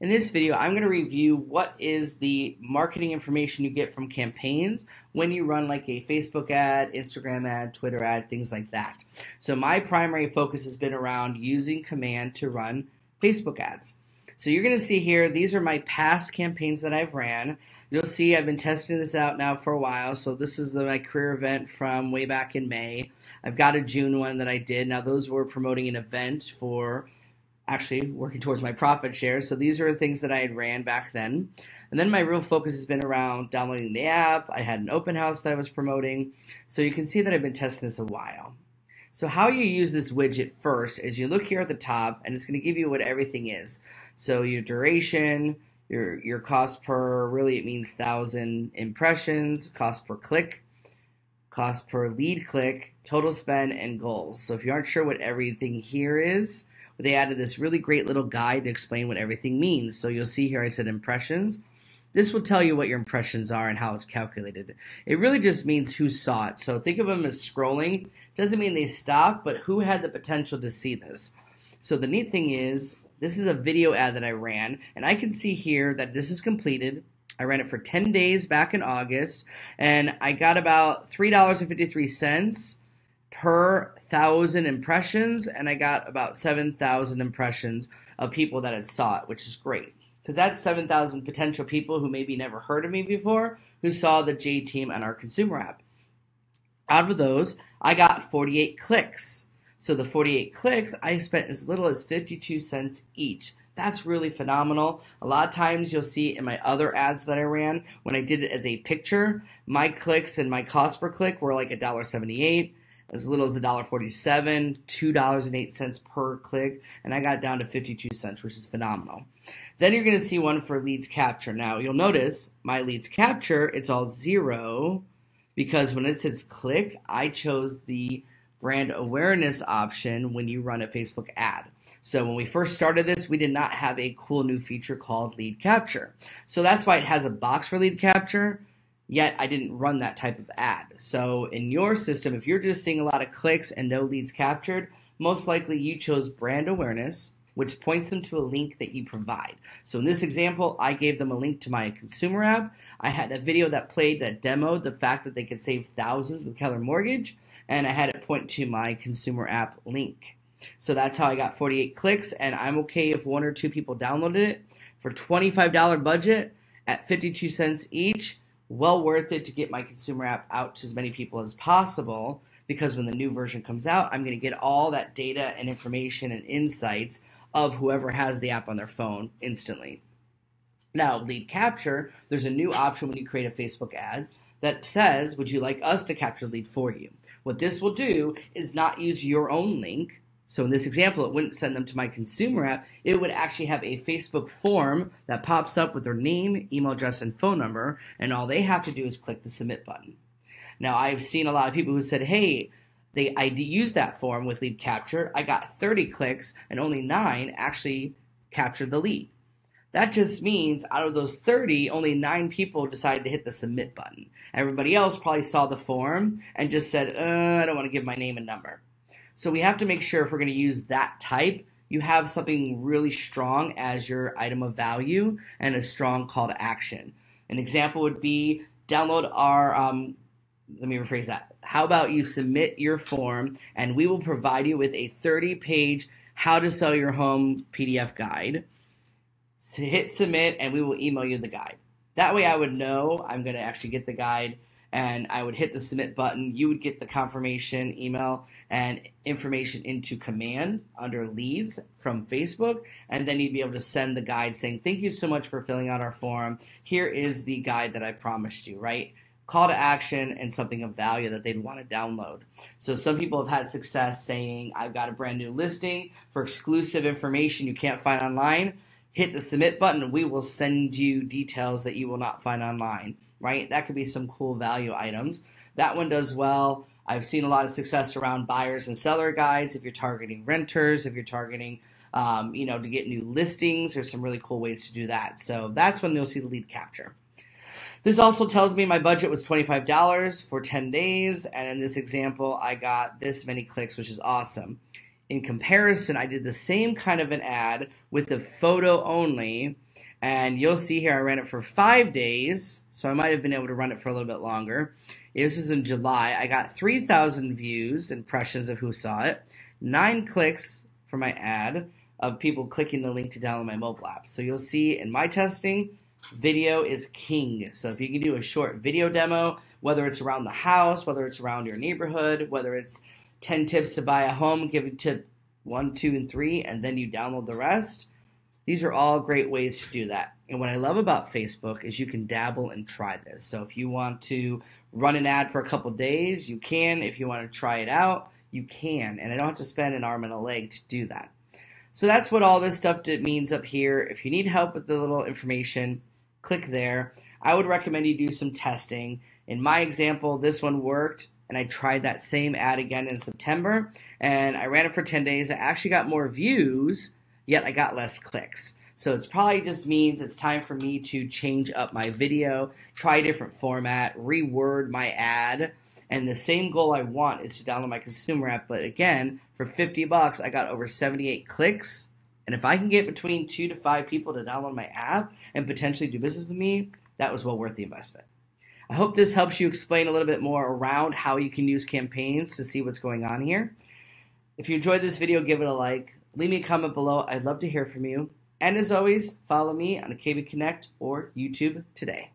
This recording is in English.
In this video, I'm going to review what is the marketing information you get from campaigns when you run like a Facebook ad, Instagram ad, Twitter ad, things like that. So my primary focus has been around using Command to run Facebook ads. So you're going to see here, these are my past campaigns that I've ran. You'll see I've been testing this out now for a while. So this is my career event from way back in May. I've got a June one that I did. Now those were promoting an event for actually working towards my profit share. So these are things that I had ran back then. And then my real focus has been around downloading the app. I had an open house that I was promoting. So you can see that I've been testing this a while. So how you use this widget first is you look here at the top and it's going to give you what everything is. So your duration, your cost per, really it means 1,000 impressions, cost per click, cost per lead click, total spend, and goals. So if you aren't sure what everything here is, they added this really great little guide to explain what everything means. So you'll see here I said impressions. This will tell you what your impressions are and how it's calculated. It really just means who saw it. So think of them as scrolling. Doesn't mean they stopped, but who had the potential to see this. So the neat thing is, this is a video ad that I ran, and I can see here that this is completed. I ran it for 10 days back in August, and I got about $3.53 per 1,000 impressions, and I got about 7,000 impressions of people that had saw it, which is great. Because that's 7,000 potential people who maybe never heard of me before who saw the J Team on our consumer app. Out of those, I got 48 clicks. So the 48 clicks, I spent as little as 52 cents each. That's really phenomenal. A lot of times you'll see in my other ads that I ran, when I did it as a picture, my clicks and my cost per click were like $1.78. As little as $1.47, $2.08 per click, and I got it down to 52 cents, which is phenomenal. Then you're going to see one for leads capture. Now, you'll notice my leads capture, it's all 0 because when it says click, I chose the brand awareness option when you run a Facebook ad. So when we first started this, we did not have a cool new feature called lead capture. So that's why it has a box for lead capture. Yet I didn't run that type of ad. So in your system, if you're just seeing a lot of clicks and no leads captured, most likely you chose brand awareness, which points them to a link that you provide. So in this example, I gave them a link to my consumer app. I had a video that played that demoed the fact that they could save thousands with Keller Mortgage, and I had it point to my consumer app link. So that's how I got 48 clicks, and I'm okay if 1 or 2 people downloaded it. For $25 budget at 52 cents each, well worth it to get my consumer app out to as many people as possible, because when the new version comes out, I'm going to get all that data and information and insights of whoever has the app on their phone instantly. Now, lead capture, there's a new option when you create a Facebook ad that says, would you like us to capture the lead for you? What this will do is not use your own link. So in this example, it wouldn't send them to my consumer app. It would actually have a Facebook form that pops up with their name, email address, and phone number, and all they have to do is click the submit button. Now, I've seen a lot of people who said, hey, I used that form with lead capture. I got 30 clicks, and only 9 actually captured the lead. That just means out of those 30, only 9 people decided to hit the submit button. Everybody else probably saw the form and just said, I don't want to give my name and number. So we have to make sure if we're going to use that type, you have something really strong as your item of value and a strong call to action. An example would be download our, let me rephrase that. How about you submit your form and we will provide you with a 30-page how to sell your home PDF guide. So hit submit and we will email you the guide. That way I would know I'm going to actually get the guide, and I would hit the submit button. You would get the confirmation email and information into Command under leads from Facebook, and then you'd be able to send the guide saying, thank you so much for filling out our form. Here is the guide that I promised you, right? Call to action and something of value that they'd want to download. So some people have had success saying, I've got a brand new listing for exclusive information you can't find online. Hit the submit button and we will send you details that you will not find online, right? That could be some cool value items. That one does well. I've seen a lot of success around buyers and seller guides. If you're targeting renters, if you're targeting, to get new listings, there's some really cool ways to do that. So that's when you'll see the lead capture. This also tells me my budget was $25 for 10 days. And in this example, I got this many clicks, which is awesome. In comparison, I did the same kind of an ad with the photo only, and you'll see here I ran it for 5 days, so I might have been able to run it for a little bit longer. This is in July. I got 3,000 views, impressions of who saw it, 9 clicks for my ad of people clicking the link to download my mobile app. So you'll see in my testing, video is king. So if you can do a short video demo, whether it's around the house, whether it's around your neighborhood, whether it's 10 tips to buy a home, give it tip 1, 2, and 3, and then you download the rest. These are all great ways to do that. And what I love about Facebook is you can dabble and try this. So if you want to run an ad for a couple days, you can. If you want to try it out, you can. And I don't have to spend an arm and a leg to do that. So that's what all this stuff means up here. If you need help with the little information, click there. I would recommend you do some testing. In my example, this one worked, and I tried that same ad again in September, and I ran it for 10 days. I actually got more views, yet I got less clicks. So it probably just means it's time for me to change up my video, try a different format, reword my ad, and the same goal I want is to download my consumer app. But again, for 50 bucks, I got over 78 clicks. And if I can get between 2 to 5 people to download my app and potentially do business with me, that was well worth the investment. I hope this helps you explain a little bit more around how you can use campaigns to see what's going on here. If you enjoyed this video, give it a like. Leave me a comment below. I'd love to hear from you. And as always, follow me on KB Connect or YouTube today.